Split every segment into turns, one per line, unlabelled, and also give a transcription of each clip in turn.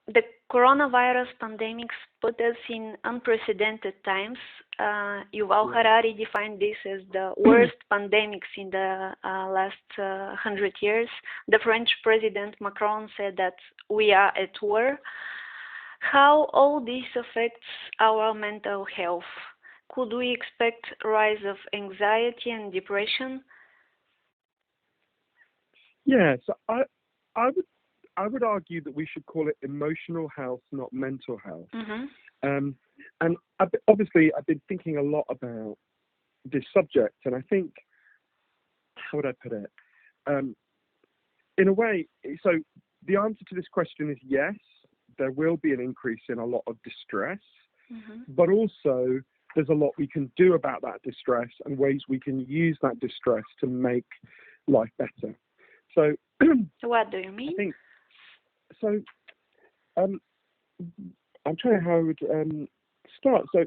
the coronavirus pandemics put us in unprecedented times. Yuval
Yeah.
Harari defined this as the worst pandemics in the last 100 years. The French President Macron said that we are at war. How all this affects our mental health? Could we expect rise of anxiety and depression?
Yeah, so I would argue that we should call it emotional health, not mental health.
Mm-hmm.
And obviously, I've been thinking a lot about this subject, and I think, how would I put it? In a way, so the answer to this question is yes, there will be an increase in a lot of distress,
Mm-hmm.
but also there's a lot we can do about that distress and ways we can use that distress to make life better. So,
What do you
I
mean?
think, so um, I'm trying how I would start. So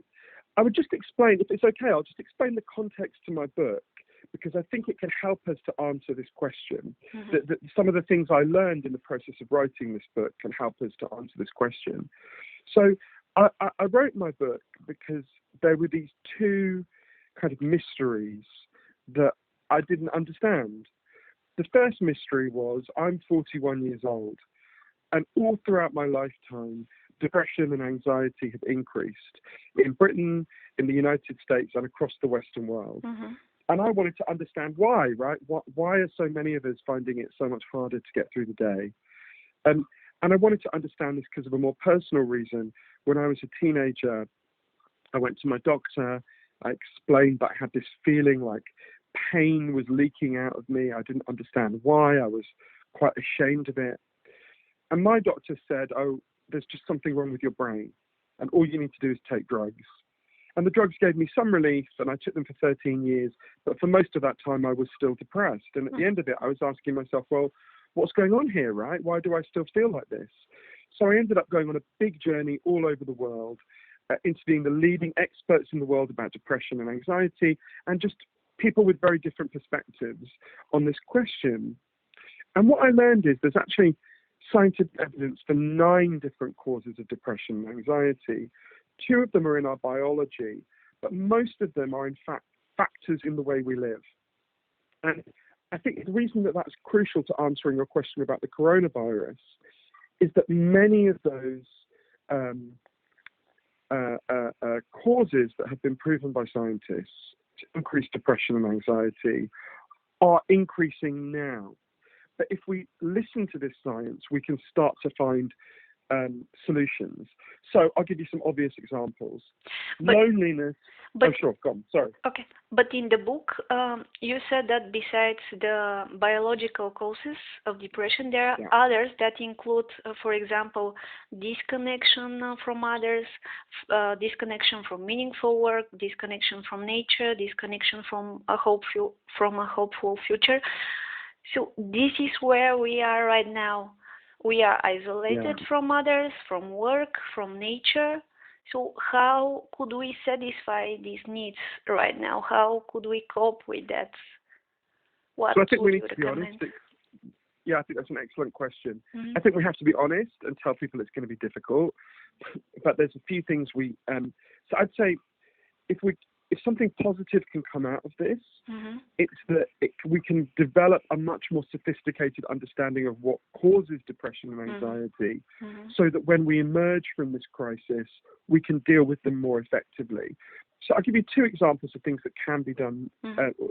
I would just explain, if it's okay, I'll just explain the context to my book, because I think it can help us to answer this question.
Mm-hmm.
That some of the things I learned in the process of writing this book can help us to answer this question. So I wrote my book because there were these two kind of mysteries that I didn't understand. The first mystery was I'm 41 years old, and all throughout my lifetime, depression and anxiety have increased in Britain, in the United States, and across the Western world.
Mm-hmm.
And I wanted to understand why, right? Why are so many of us finding it so much harder to get through the day? And I wanted to understand this because of a more personal reason. When I was a teenager, I went to my doctor. I explained that I had this feeling like pain was leaking out of me. I didn't understand why. I was quite ashamed of it. And my doctor said, oh, there's just something wrong with your brain, and all you need to do is take drugs. And the drugs gave me some relief, and I took them for 13 years. But for most of that time, I was still depressed. And at the end of it, I was asking myself, well, what's going on here, right? Why do I still feel like this? So I ended up going on a big journey all over the world, interviewing the leading experts in the world about depression and anxiety, and just people with very different perspectives on this question. And what I learned is there's actually scientific evidence for 9 different causes of depression and anxiety. 2 of them are in our biology, but most of them are in fact factors in the way we live. And I think the reason that that's crucial to answering your question about the coronavirus is that many of those causes that have been proven by scientists to increase depression and anxiety are increasing now. But if we listen to this science, we can start to find solutions. So I'll give you some obvious examples. Loneliness. Oh, sure, go on. Sorry.
Okay, but in the book, you said that besides the biological causes of depression, there are others that include, for example, disconnection from others, disconnection from meaningful work, disconnection from nature, disconnection from a hopeful future. So this is where we are right now. We are isolated from others, from work, from nature. So how could we satisfy these needs right now? How could we cope with that? What
so I think
would
we
you
need to be
recommend?
honest. I think that's an excellent question.
Mm-hmm.
I think we have to be honest and tell people it's going to be difficult. But there's a few things so I'd say if something positive can come out of this, it's that we can develop a much more sophisticated understanding of what causes depression and anxiety, so that when we emerge from this crisis, we can deal with them more effectively. So I'll give you 2 examples of things that can be done,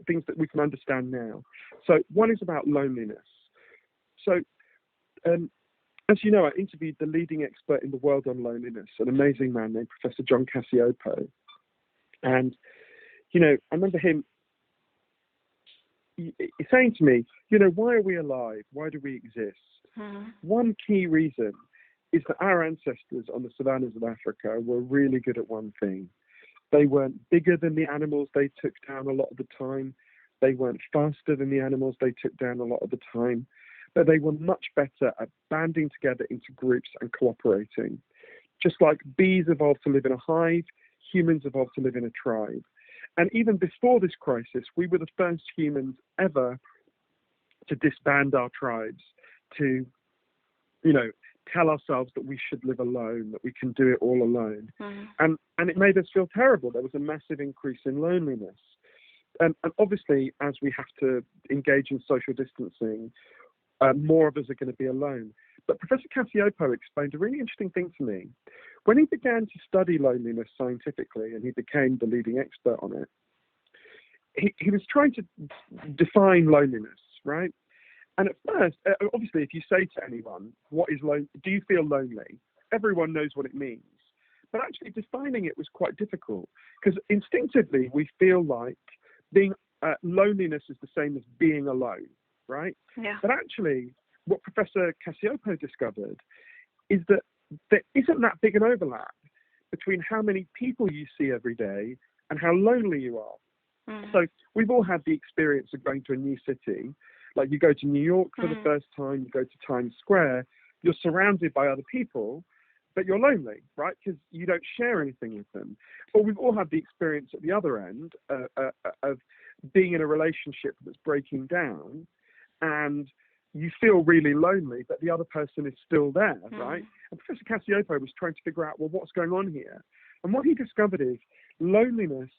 things that we can understand now. So one is about loneliness. So as you know, I interviewed the leading expert in the world on loneliness, an amazing man named Professor John Cassiopo. And, I remember him saying to me, why are we alive? Why do we exist? One key reason is that our ancestors on the savannas of Africa were really good at one thing. They weren't bigger than the animals they took down a lot of the time. They weren't faster than the animals they took down a lot of the time. But they were much better at banding together into groups and cooperating. Just like bees evolved to live in a hive, humans evolved to live in a tribe. And even before this crisis, we were the first humans ever to disband our tribes, to, tell ourselves that we should live alone, that we can do it all alone.
Mm-hmm.
And it made us feel terrible. There was a massive increase in loneliness. And obviously, as we have to engage in social distancing, more of us are going to be alone. But Professor Cacioppo explained a really interesting thing to me. When he began to study loneliness scientifically, and he became the leading expert on it, he was trying to define loneliness, right? And at first, obviously, if you say to anyone, what is do you feel lonely? Everyone knows what it means. But actually defining it was quite difficult, because instinctively we feel like being loneliness is the same as being alone, right?
Yeah.
But actually, what Professor Cacioppo discovered is that there isn't that big an overlap between how many people you see every day and how lonely you are.
Mm-hmm.
So we've all had the experience of going to a new city. Like you go to New York for the first time, you go to Times Square, you're surrounded by other people, but you're lonely, right? Because you don't share anything with them. Or we've all had the experience at the other end of being in a relationship that's breaking down, and you feel really lonely, but the other person is still there, right? And Professor Cacioppo was trying to figure out, well, what's going on here? And what he discovered is loneliness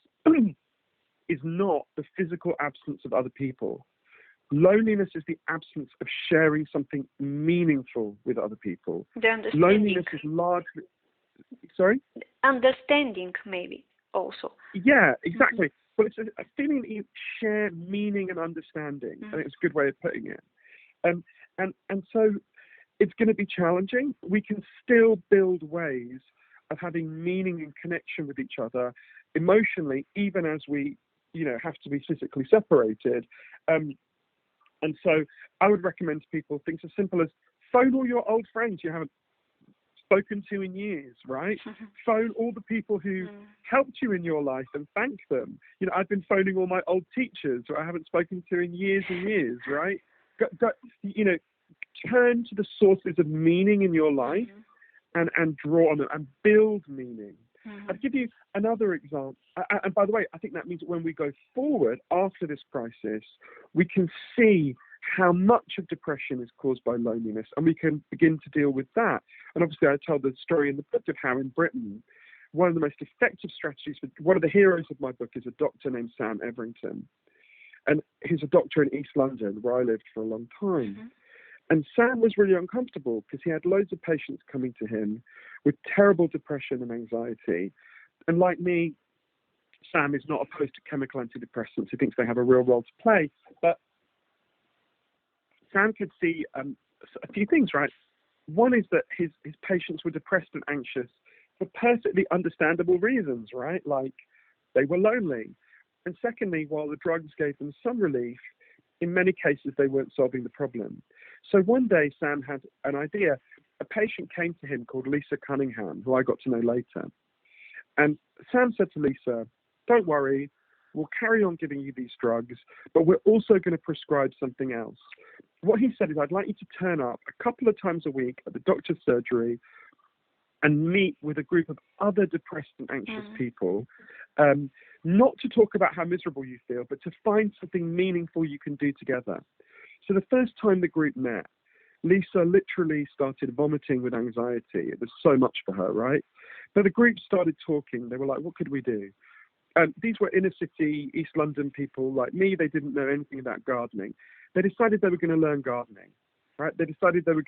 is not the physical absence of other people. Loneliness is the absence of sharing something meaningful with other people.
The understanding.
Loneliness is largely... Sorry?
Understanding, maybe, also.
Yeah, exactly. Well, it's a feeling that you share meaning and understanding. I think it's a good way of putting it. And so it's going to be challenging. We can still build ways of having meaning and connection with each other emotionally, even as we, have to be physically separated. And so I would recommend to people things as simple as phone all your old friends you haven't spoken to in years, right? Phone all the people who helped you in your life and thank them. I've been phoning all my old teachers who I haven't spoken to in years and years, right? Turn to the sources of meaning in your life and draw on them and build meaning. I'll give you another example. And by the way, I think that means that when we go forward after this crisis, we can see how much of depression is caused by loneliness, and we can begin to deal with that. And obviously, I tell the story in the book of how in Britain, one of the most effective strategies for one of the heroes of my book is a doctor named Sam Everington. And he's a doctor in East London, where I lived for a long time. And Sam was really uncomfortable because he had loads of patients coming to him with terrible depression and anxiety. And like me, Sam is not opposed to chemical antidepressants. He thinks they have a real role to play. But Sam could see a few things, right? One is that his patients were depressed and anxious for perfectly understandable reasons, right? Like they were lonely. And secondly, while the drugs gave them some relief, in many cases they weren't solving the problem. So one day Sam had an idea. A patient came to him called Lisa Cunningham, who I got to know later. And Sam said to Lisa, don't worry, we'll carry on giving you these drugs, but we're also going to prescribe something else. What he said is, I'd like you to turn up a couple of times a week at the doctor's surgery and meet with a group of other depressed and anxious people, not to talk about how miserable you feel, but to find something meaningful you can do together. So the first time the group met, Lisa literally started vomiting with anxiety. It was so much for her, right? But the group started talking. They were like, what could we do? These were inner city East London people like me. They didn't know anything about gardening. They decided they were going to learn gardening, right? They decided there was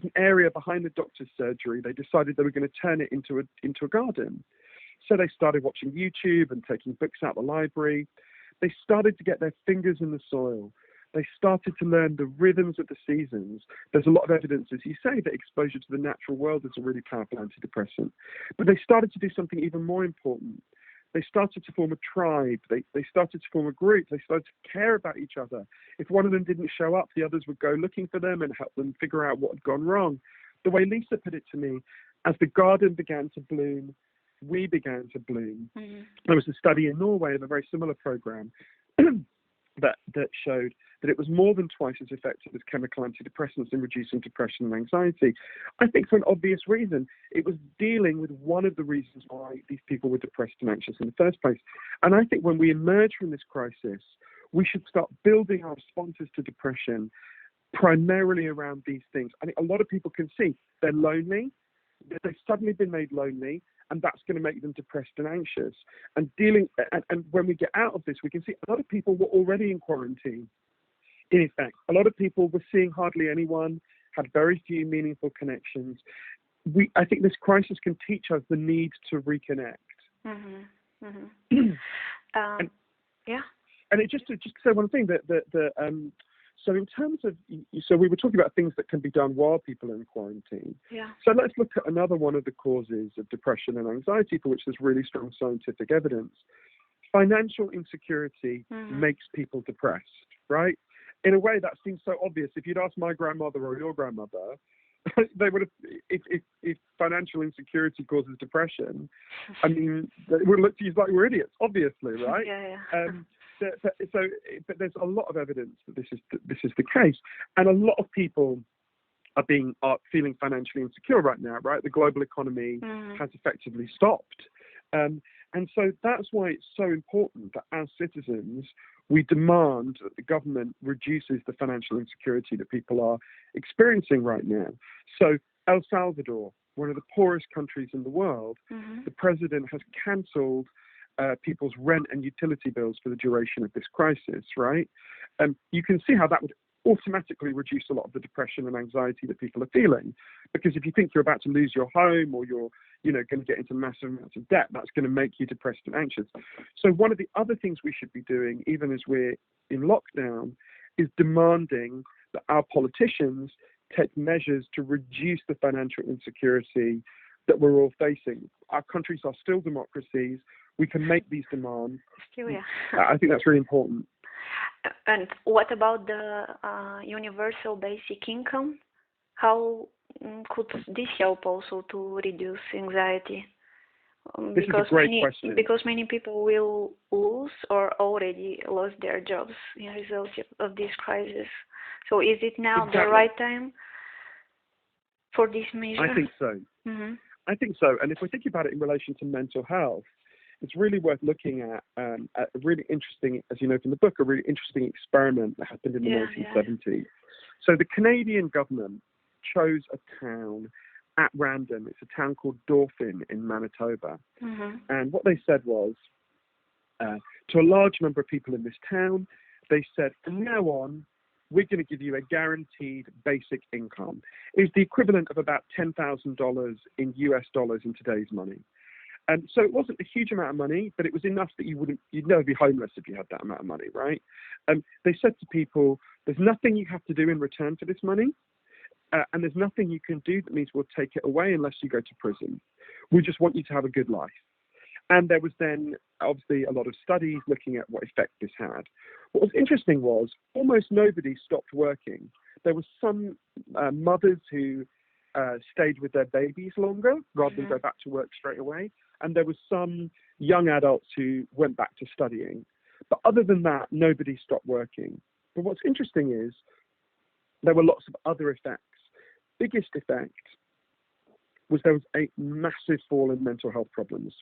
an area behind the doctor's surgery. They decided they were going to turn it into a garden. So they started watching YouTube and taking books out of the library. They started to get their fingers in the soil. They started to learn the rhythms of the seasons. There's a lot of evidence, as you say, that exposure to the natural world is a really powerful antidepressant. But they started to do something even more important. They started to form a tribe. They started to form a group. They started to care about each other. If one of them didn't show up, the others would go looking for them and help them figure out what had gone wrong. The way Lisa put it to me, as the garden began to bloom, we began to bloom. There was a study in Norway of a very similar program that showed that it was more than twice as effective as chemical antidepressants in reducing depression and anxiety. I think for an obvious reason. It was dealing with one of the reasons why these people were depressed and anxious in the first place. And I think when we emerge from this crisis, we should start building our responses to depression primarily around these things. I think a lot of people can see they're lonely, they've suddenly been made lonely, and that's going to make them depressed and anxious. And when we get out of this, we can see a lot of people were already in quarantine. In effect, a lot of people were seeing hardly anyone, had very few meaningful connections. I think this crisis can teach us the need to reconnect.
Mm-hmm. Mm-hmm. Yeah.
And just to say one thing, so in terms of, so we were talking about things that can be done while people are in quarantine.
Yeah.
So let's look at another one of the causes of depression and anxiety for which there's really strong scientific evidence. Financial insecurity makes people depressed, right? In a way that seems so obvious. If you'd asked my grandmother or your grandmother, they would have, if financial insecurity causes depression, I mean, they would look to you like we're idiots, obviously, right?
Yeah.
But there's a lot of evidence that this is the case, and a lot of people are feeling financially insecure right now, right? The global economy has effectively stopped, and so that's why it's so important that as citizens we demand that the government reduces the financial insecurity that people are experiencing right now. So El Salvador, one of the poorest countries in the world, the president has cancelled people's rent and utility bills for the duration of this crisis, right? You can see how that would automatically reduce a lot of the depression and anxiety that people are feeling. Because if you think you're about to lose your home or you're going to get into massive amounts of debt, that's going to make you depressed and anxious. So one of the other things we should be doing, even as we're in lockdown, is demanding that our politicians take measures to reduce the financial insecurity that we're all facing. Our countries are still democracies. We can make these demands.
Still, yeah.
I think that's really important.
And what about the universal basic income? How could this help also to reduce anxiety?
This is a great question.
Because many people will lose or already lost their jobs in result of this crisis. So is it now the right time for this measure?
I think so. I think so. And if we think about it in relation to mental health, it's really worth looking at a really interesting, as you know from the book, a really interesting experiment that happened in the 1970s. So the Canadian government chose a town at random. It's a town called Dauphin in Manitoba. And what they said was, to a large number of people in this town, they said, from now on, we're going to give you a guaranteed basic income. It was the equivalent of about $10,000 in US dollars in today's money. And so it wasn't a huge amount of money, but it was enough that you'd never be homeless if you had that amount of money, right? They said to people, there's nothing you have to do in return for this money, and there's nothing you can do that means we'll take it away unless you go to prison. We just want you to have a good life. And there was then obviously a lot of studies looking at what effect this had. What was interesting was almost nobody stopped working. There were some mothers who stayed with their babies longer rather than go back to work straight away. And there were some young adults who went back to studying. But other than that, nobody stopped working. But what's interesting is there were lots of other effects. Biggest effect was there was a massive fall in mental health problems.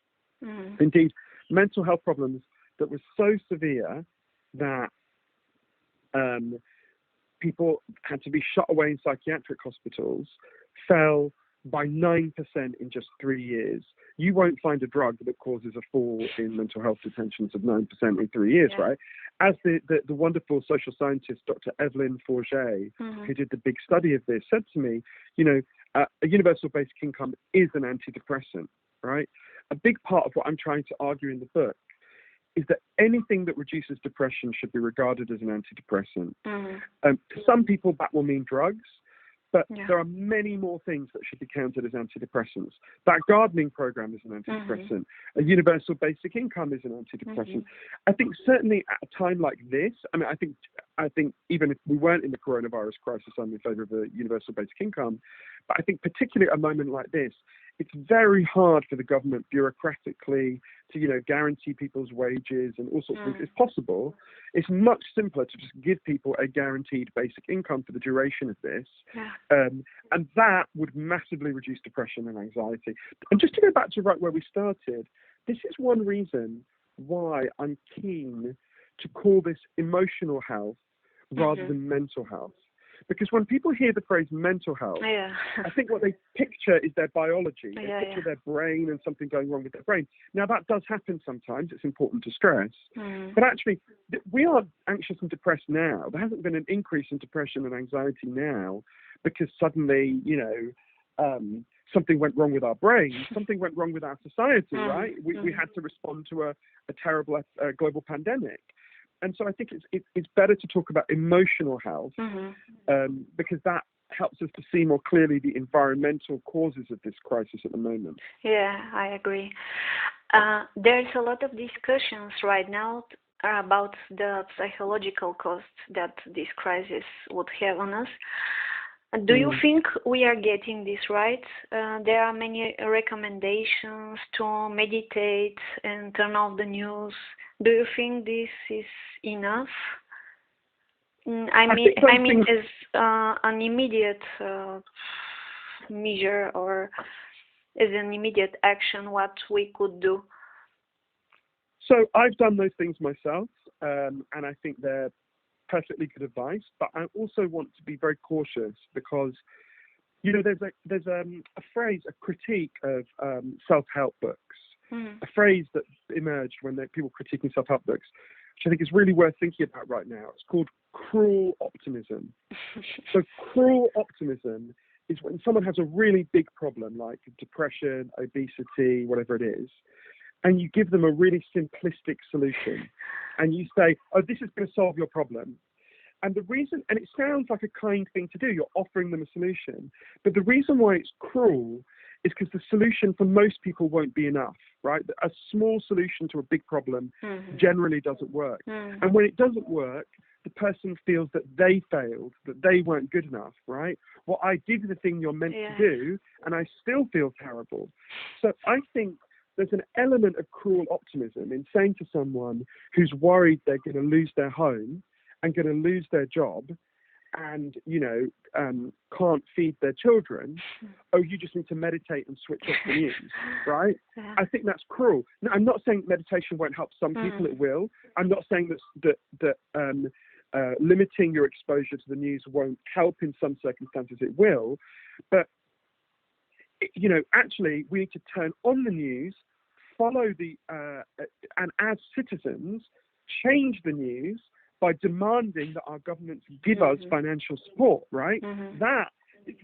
Indeed, mental health problems that were so severe that people had to be shut away in psychiatric hospitals fell by 9% in just 3 years. You won't find a drug that causes a fall in mental health detentions of 9% in 3 years, right? As the wonderful social scientist, Dr. Evelyn Forget, who did the big study of this, said to me, a universal basic income is an antidepressant, right? A big part of what I'm trying to argue in the book is that anything that reduces depression should be regarded as an antidepressant. To some people, that will mean drugs. But there are many more things that should be counted as antidepressants. That gardening program is an antidepressant. A universal basic income is an antidepressant. I think certainly at a time like this, I think even if we weren't in the coronavirus crisis, I'm in favour of a universal basic income. But I think particularly at a moment like this, it's very hard for the government bureaucratically to, guarantee people's wages and all sorts of things. It's possible. It's much simpler to just give people a guaranteed basic income for the duration of this. And that would massively reduce depression and anxiety. And just to go back to right where we started, this is one reason why I'm keen to call this emotional health rather than mental health. Because when people hear the phrase mental health, I think what they picture is their biology. They picture their brain and something going wrong with their brain. Now, that does happen sometimes. It's important to stress. But actually, we are anxious and depressed now. There hasn't been an increase in depression and anxiety now because suddenly, something went wrong with our brain. Something went wrong with our society, right? We had to respond to a terrible global pandemic. And so I think it's better to talk about emotional health because that helps us to see more clearly the environmental causes of this crisis at the moment.
Yeah, I agree. There's a lot of discussions right now about the psychological costs that this crisis would have on us. Do you think we are getting this right? There are many recommendations to meditate and turn off the news. Do you think this is enough? I mean, as an immediate measure or as an immediate action, what we could do?
So I've done those things myself, and I think they're perfectly good advice. But I also want to be very cautious because, there's a phrase, a critique of self-help books, a phrase that emerged when people critiquing self-help books, which I think is really worth thinking about right now. It's called cruel optimism. So cruel optimism is when someone has a really big problem like depression, obesity, whatever it is, and you give them a really simplistic solution and you say, oh, this is going to solve your problem. And the reason, and it sounds like a kind thing to do, you're offering them a solution, but the reason why it's cruel is because the solution for most people won't be enough, right? A small solution to a big problem generally doesn't work. And when it doesn't work, the person feels that they failed, that they weren't good enough, right? Well, I did the thing you're meant to do, and I still feel terrible. So I think there's an element of cruel optimism in saying to someone who's worried they're going to lose their home and going to lose their job and, can't feed their children, oh, you just need to meditate and switch off the news, right? I think that's cruel. Now, I'm not saying meditation won't help some people, it will. I'm not saying that limiting your exposure to the news won't help in some circumstances, it will. But, actually, we need to turn on the news, follow and as citizens, change the news by demanding that our governments give us financial support, right? That,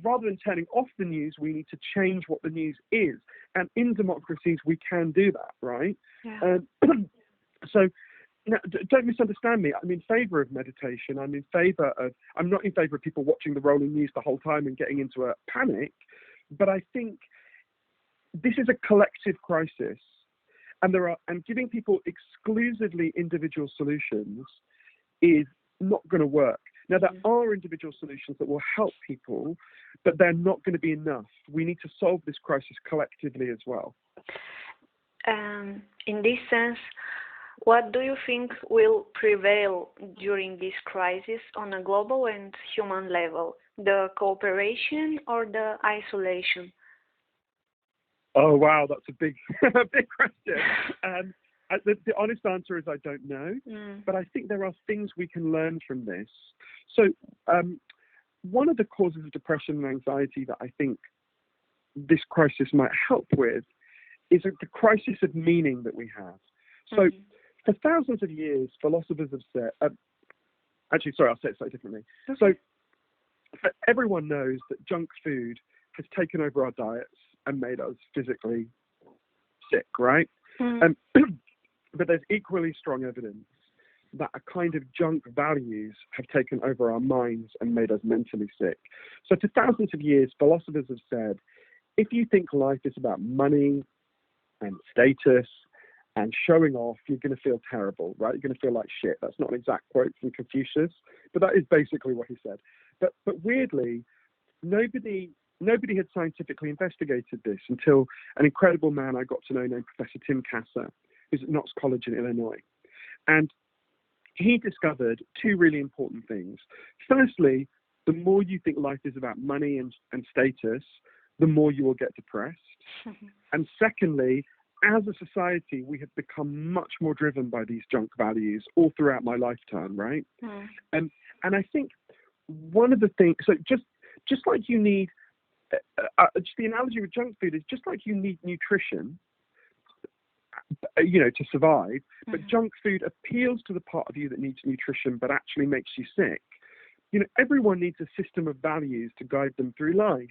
rather than turning off the news, we need to change what the news is. And in democracies, we can do that, right? So, now, don't misunderstand me. I'm in favour of meditation. I'm not in favour of people watching the rolling news the whole time and getting into a panic. But I think this is a collective crisis, and giving people exclusively individual solutions is not going to work. Now, there are individual solutions that will help people, but they're not going to be enough. We need to solve this crisis collectively as well.
In this sense, what do you think will prevail during this crisis on a global and human level? The cooperation or the isolation?
Oh, wow, that's a big question. The honest answer is I don't know, but I think there are things we can learn from this. So one of the causes of depression and anxiety that I think this crisis might help with is the crisis of meaning that we have. So for thousands of years, philosophers have said, I'll say it slightly differently. So everyone knows that junk food has taken over our diets and made us physically sick, right? But there's equally strong evidence that a kind of junk values have taken over our minds and made us mentally sick. So for thousands of years, philosophers have said, if you think life is about money and status and showing off, you're going to feel terrible, right? You're going to feel like shit. That's not an exact quote from Confucius, but that is basically what he said. But weirdly, nobody had scientifically investigated this until an incredible man I got to know named Professor Tim Kasser, who's at Knox College in Illinois. And he discovered two really important things. Firstly, the more you think life is about money and status, the more you will get depressed. And secondly, as a society, we have become much more driven by these junk values all throughout my lifetime, right? And I think one of the things, so just like you need, just the analogy with junk food is just like you need nutrition, to survive, but junk food appeals to the part of you that needs nutrition, but actually makes you sick. Everyone needs a system of values to guide them through life.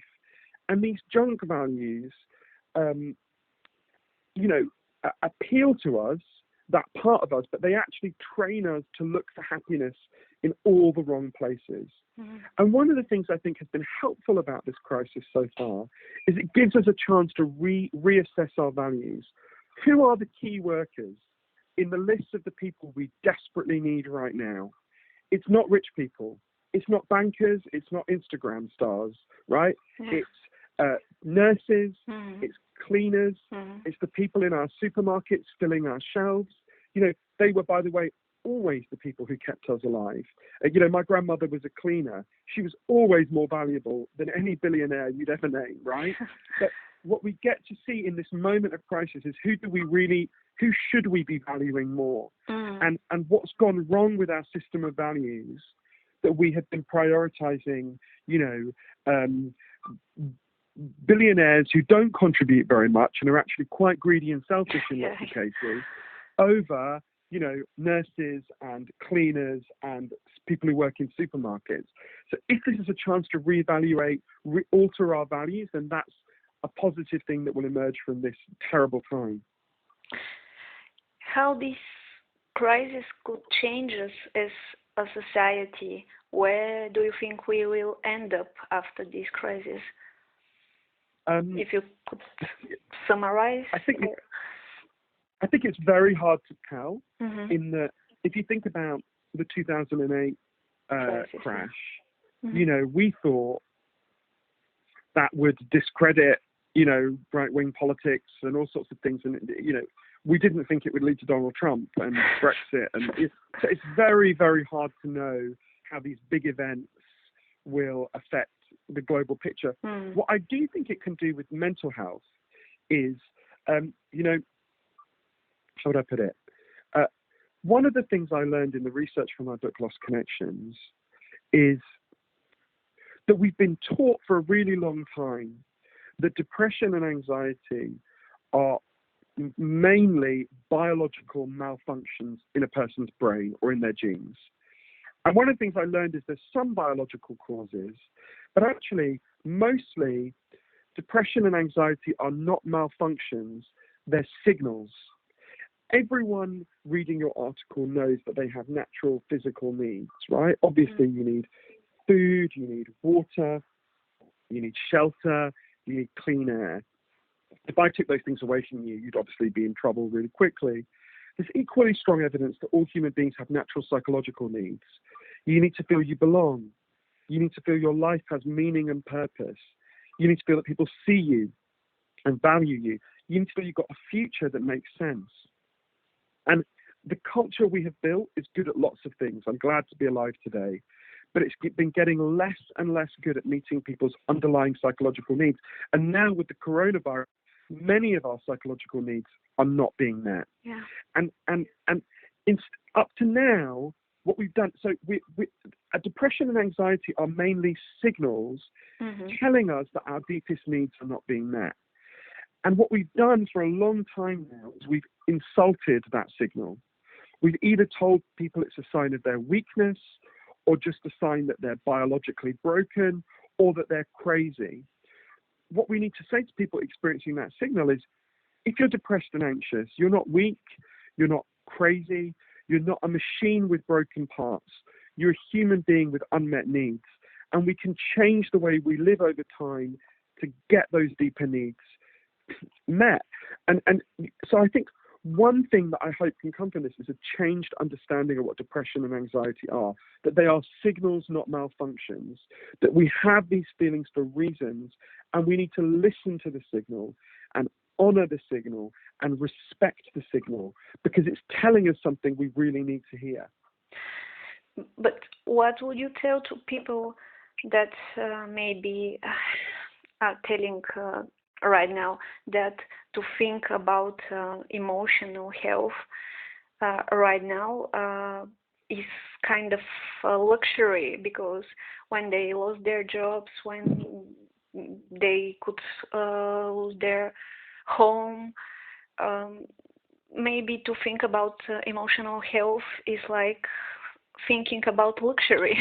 And these junk values, appeal to us, that part of us, but they actually train us to look for happiness in all the wrong places. And one of the things I think has been helpful about this crisis so far is it gives us a chance to reassess our values. Who are the key workers in the list of the people we desperately need right now? It's not rich people. It's not bankers. It's not Instagram stars, right? Yeah. It's nurses. It's cleaners. It's the people in our supermarkets filling our shelves. They were, by the way, always the people who kept us alive. My grandmother was a cleaner. She was always more valuable than any billionaire you'd ever name, right? But what we get to see in this moment of crisis is who should we be valuing more? And what's gone wrong with our system of values that we have been prioritizing, billionaires who don't contribute very much and are actually quite greedy and selfish in lots of cases, over, nurses and cleaners and people who work in supermarkets. So if this is a chance to reevaluate, alter our values, then that's a positive thing that will emerge from this terrible time.
How this crisis could change us as a society? Where do you think we will end up after this crisis? If you could summarize.
I think it's very hard to tell. In that, if you think about the 2008 crash, we thought that would discredit, right-wing politics and all sorts of things, and we didn't think it would lead to Donald Trump and Brexit, and so it's very, very hard to know how these big events will affect the global picture. What I do think it can do with mental health is, how would I put it? One of the things I learned in the research for my book, Lost Connections, is that we've been taught for a really long time that depression and anxiety are mainly biological malfunctions in a person's brain or in their genes. And one of the things I learned is there's some biological causes, but actually mostly depression and anxiety are not malfunctions, they're signals. Everyone reading your article knows that they have natural physical needs, right? Obviously you need food, you need water, you need shelter, you need clean air. If I took those things away from you, you'd obviously be in trouble really quickly. There's equally strong evidence that all human beings have natural psychological needs. You need to feel you belong. You need to feel your life has meaning and purpose. You need to feel that people see you and value you. You need to feel you've got a future that makes sense. And the culture we have built is good at lots of things. I'm glad to be alive today. But it's been getting less and less good at meeting people's underlying psychological needs. And now with the coronavirus, many of our psychological needs are not being met.
Yeah.
And up to now, what we've done, so depression and anxiety are mainly signals telling us that our deepest needs are not being met. And what we've done for a long time now is we've insulted that signal. We've either told people it's a sign of their weakness, or just a sign that they're biologically broken, or that they're crazy. What we need to say to people experiencing that signal is, if you're depressed and anxious, you're not weak, you're not crazy, you're not a machine with broken parts. You're a human being with unmet needs. And we can change the way we live over time to get those deeper needs met. And so I think one thing that I hope can come from this is a changed understanding of what depression and anxiety are, that they are signals, not malfunctions, that we have these feelings for reasons, and we need to listen to the signal and honor the signal and respect the signal, because it's telling us something we really need to hear.
But what would you tell to people that maybe are telling right now that to think about emotional health right now is kind of a luxury, because when they lost their jobs, when they could lose their home, maybe to think about emotional health is like thinking about luxury.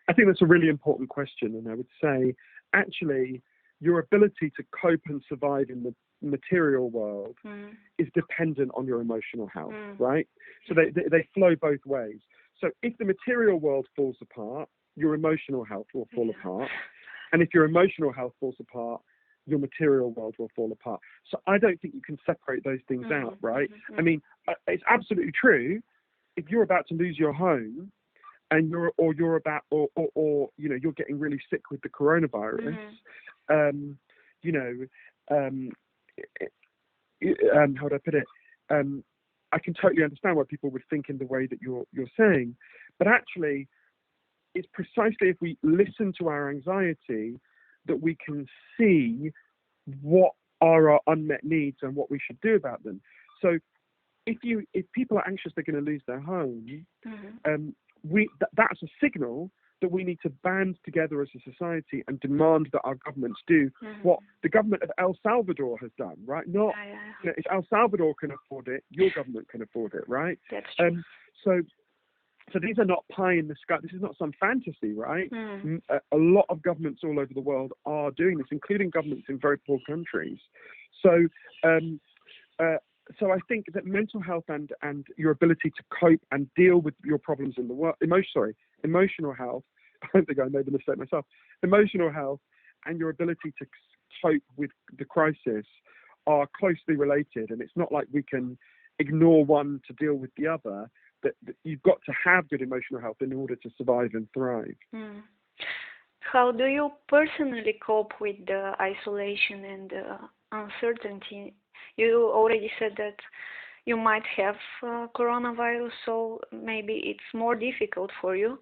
I think that's a really important question, and I would say actually your ability to cope and survive in the material world is dependent on your emotional health, right? So they flow both ways. So if the material world falls apart, your emotional health will fall apart. And if your emotional health falls apart, your material world will fall apart. So I don't think you can separate those things out, right? I mean, it's absolutely true. If you're about to lose your home, and you're you know, you're getting really sick with the coronavirus, you know, how do I put it? I can totally understand why people would think in the way that you're saying, but actually, it's precisely if we listen to our anxiety that we can see what are our unmet needs and what we should do about them. So, if people are anxious they're going to lose their home, that's a signal that we need to band together as a society and demand that our governments do what the government of El Salvador has done, right? Not you know, if El Salvador can afford it, your government can afford it, right?
That's true.
So these are not pie in the sky. This is not some fantasy, right? A lot of governments all over the world are doing this, including governments in very poor countries. So I think that mental health and your ability to cope and deal with your problems in the world, emotional health, I don't think I made the mistake myself, emotional health and your ability to cope with the crisis are closely related. And it's not like we can ignore one to deal with the other, that you've got to have good emotional health in order to survive and thrive.
How do you personally cope with the isolation and uncertainty? You already said that you might have coronavirus, so maybe it's more difficult for you.